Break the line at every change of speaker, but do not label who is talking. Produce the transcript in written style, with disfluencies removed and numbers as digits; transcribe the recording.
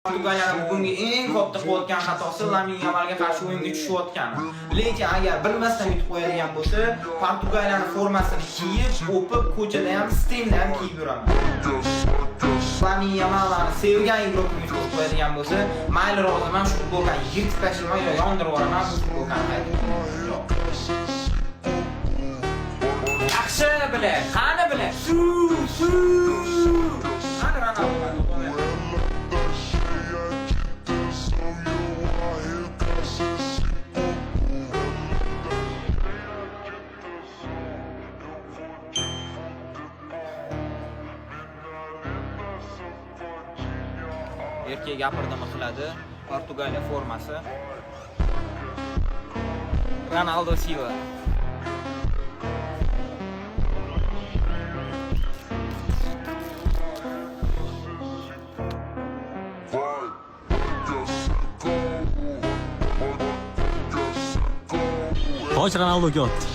Portugaliyani bugungi eng katta qilayotgan xatosi Lamine Yamalga qarshi o'yinga tushayotgani. Lekin agar bilmasdan yutib qo'yadigan bo'lsa, Portugaliyani formasini kiyib, o'pib, ko'chada ham, streamda ham kiyib yuraman. Lamine Yamalni sevgan ig'roqni yutib qo'yadigan bo'lsa, mayli roziman shu futbolkani yirtib tashlayman yo yondirib yuboraman bu futbolkani qaytib. Yaxshi bilan, qani bilan. Qani Ronaldo. Erkek gapirdimi qiladi. Portugaliya formasi. Ronaldo Silva.
Qoch Ronaldoga otdi.